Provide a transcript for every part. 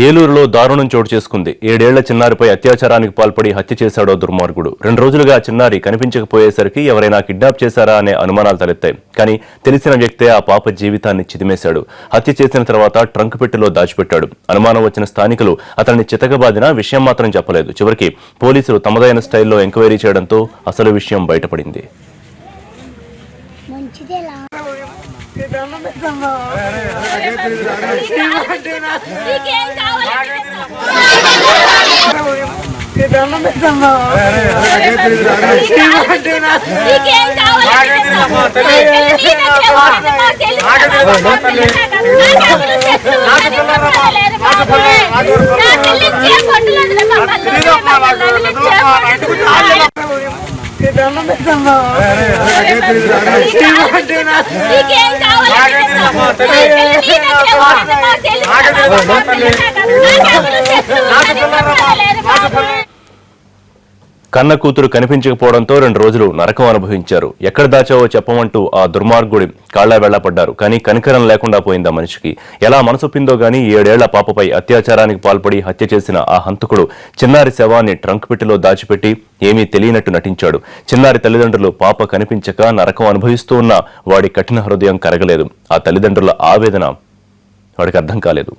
ఏలూరులో దారుణం చోటు చేసుకుంది. 7 ఏళ్ల చిన్నారిపై అత్యాచారానికి పాల్పడి హత్య చేశాడో దుర్మార్గుడు. 2 రోజులుగా చిన్నారి కనిపించకపోయేసరికి ఎవరైనా కిడ్నాప్ చేశారా అనే అనుమానాలు తలెత్తాయి. కానీ తెలిసిన వ్యక్తే ఆ పాప జీవితాన్ని చిదిమేశాడు. హత్య చేసిన తర్వాత ట్రంక్ పెట్టెలో దాచిపెట్టాడు. అనుమానం వచ్చిన స్థానికులు అతన్ని చితకబాదినా విషయం మాత్రం చెప్పలేదు. చివరికి పోలీసులు తమదైన స్టైల్లో ఎంక్వైరీ చేయడంతో అసలు విషయం బయటపడింది. కన్న కూతురు కనిపించకపోవడంతో 2 రోజులు నరకం అనుభవించారు. ఎక్కడ దాచావో చెప్పమంటూ ఆ దుర్మార్గుడి కాళ్లా వెళ్లపడ్డారు. కానీ కనికరం లేకుండా పోయిందా మనిషికి. ఎలా మనసొప్పిందో గానీ 7 ఏళ్ల పాపపై అత్యాచారానికి పాల్పడి హత్య చేసిన ఆ హంతకుడు చిన్నారి శవాన్ని ట్రంక్ పెట్టెలో దాచిపెట్టి ఏమీ తెలియనట్టు నటించాడు. చిన్నారి తల్లిదండ్రులు పాప కనిపించక నరకం అనుభవిస్తూ ఉన్న వాడి కఠిన హృదయం కరగలేదు. ఆ తల్లిదండ్రుల ఆవేదన వాడికి అర్థం కాలేదు.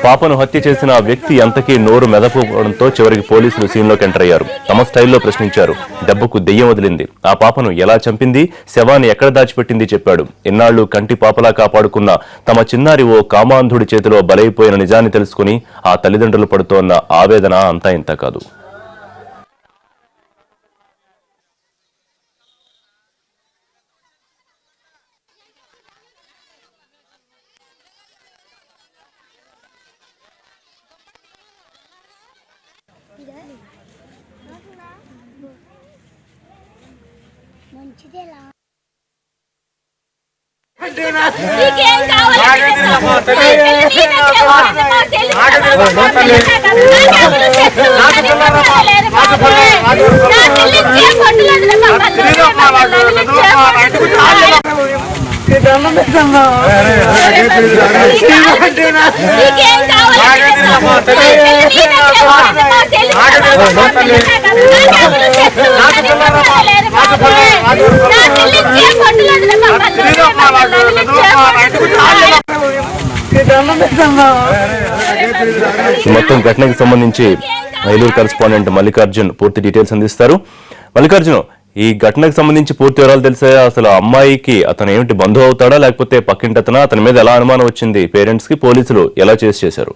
పాపను హత్య చేసిన ఆ వ్యక్తి అంతకీ నోరు మెదపడంతో చివరికి పోలీసులు సీన్లోకి ఎంటర్ అయ్యారు. తమ స్టైల్లో ప్రశ్నించారు. దెబ్బకు దెయ్యం వదిలింది. ఆ పాపను ఎలా చంపింది, శవాన్ని ఎక్కడ దాచిపెట్టింది చెప్పాడు. ఎన్నాళ్లు కంటి పాపలా కాపాడుకున్న తమ చిన్నారి ఓ కామాంధుడి చేతిలో బలైపోయిన నిజాన్ని తెలుసుకుని ఆ తల్లిదండ్రులు పడుతోన్న ఆవేదన అంతా ఇంత కాదు. మొత్తం ఘటనకు సంబంధించి ఏలూరు కరెస్పాండెంట్ మల్లికార్జున్ పూర్తి డీటెయిల్స్ అందిస్తారు. మల్లికార్జున్, ఈ ఘటనకు సంబంధించి పూర్తి వివరాలు తెలిసాయా? అసలు అమ్మాయికి అతను ఏమిటి బంధువు అవుతాడా లేకపోతే పక్కింటి అతనా? అతని మీద ఎలా అనుమానం వచ్చింది? పేరెంట్స్ కి పోలీసులు ఎలా చేశారు?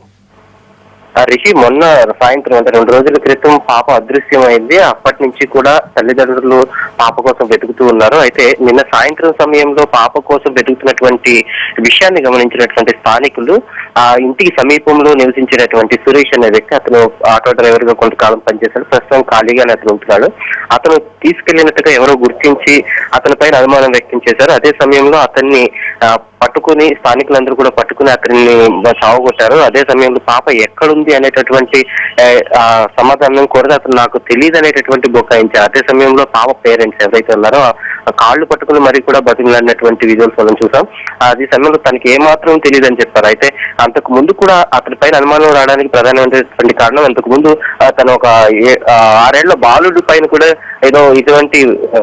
రిషి, మొన్న సాయంత్రం అంటే 2 రోజుల క్రితం పాప అదృశ్యమైంది. అప్పటి నుంచి కూడా తల్లిదండ్రులు పాప కోసం వెతుకుతూ ఉన్నారు. అయితే నిన్న సాయంత్రం సమయంలో పాప కోసం వెతుకుతున్నటువంటి విషయాన్ని గమనించినటువంటి స్థానికులు ఆ ఇంటికి సమీపంలో నివసించినటువంటి సురేష్ అనే వ్యక్తి, అతను ఆటో డ్రైవర్ గా కొంతకాలం పనిచేశాడు. ప్రస్తుతం ఖాళీగానే అతను ఉంటున్నాడు. అతను తీసుకెళ్లినట్టుగా ఎవరో గుర్తించి అతని పైన అనుమానం వ్యక్తం చేశారు. అదే సమయంలో అతన్ని పట్టుకుని స్థానికులందరూ కూడా పట్టుకుని అతన్ని సావగొట్టారు. అదే సమయంలో పాప ఎక్కడుంది అనేటటువంటి సమాధానం కోరితే అతను నాకు తెలియదు అనేటటువంటి బొకాయించారు. అదే సమయంలో పాప పేరెంట్స్ ఎవరైతే ఉన్నారో కాళ్ళు పట్టుకుని మరీ కూడా బతిమలాడినటువంటి విజువల్స్ మనం చూసాం. అది సమయంలో తనకి ఏమాత్రం తెలియదు అని చెప్పారు. అయితే అంతకు ముందు కూడా అతని పైన అనుమానం రావడానికి ప్రధానమైనటువంటి కారణం, అంతకు ముందు తను ఒక 6 ఏళ్ల బాలుడి పైన కూడా ఏదో ఇటువంటి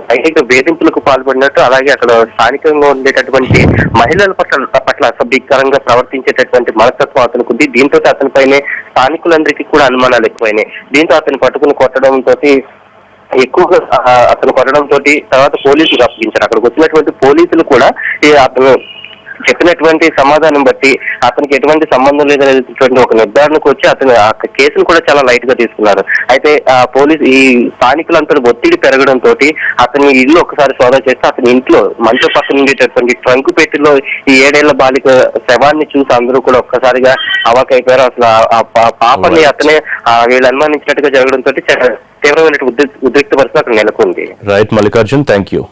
లైంగిక వేధింపులకు పాల్పడినట్టు, అలాగే అక్కడ స్థానికంగా ఉండేటటువంటి మహిళల పట్ల అసభ్యకరంగా ప్రవర్తించేటటువంటి మనస్తత్వం అతనికి ఉంది. దీంతో అతనిపైనే స్థానికులందరికీ కూడా అనుమానాలు ఎక్కువైనాయి. దీంతో అతను పట్టుకుని కొట్టడంతో ఎక్కువగా అతను కొట్టడంతో తర్వాత పోలీసులు అప్పగించారు. అక్కడికి వచ్చినటువంటి పోలీసులు కూడా అతను చెప్పినటువంటి సమాధానం బట్టి అతనికి ఎటువంటి సంబంధం లేదనేటువంటి ఒక నిర్ధారణకు వచ్చి అతను ఆ కేసును కూడా చాలా లైట్ గా తీసుకున్నారు. అయితే ఈ స్థానికులంతా ఒత్తిడి పెరగడంతో అతని ఇల్లు ఒకసారి సోదా చేస్తే అతని ఇంట్లో మంచం పక్కన ఉండేటటువంటి ట్రంక్ పెట్టిలో ఈ 7 ఏళ్ల బాలిక శవాన్ని చూసి అందరూ కూడా ఒక్కసారిగా అవాకైపోయారు. అసలు ఆ పాపని అతనే వీళ్ళు అనుమానించినట్టుగా జరగడంతో తీవ్రమైన ఉద్రిక్త పరిస్థితి అక్కడ నెలకొంది. Right Mallikarjun, thank you.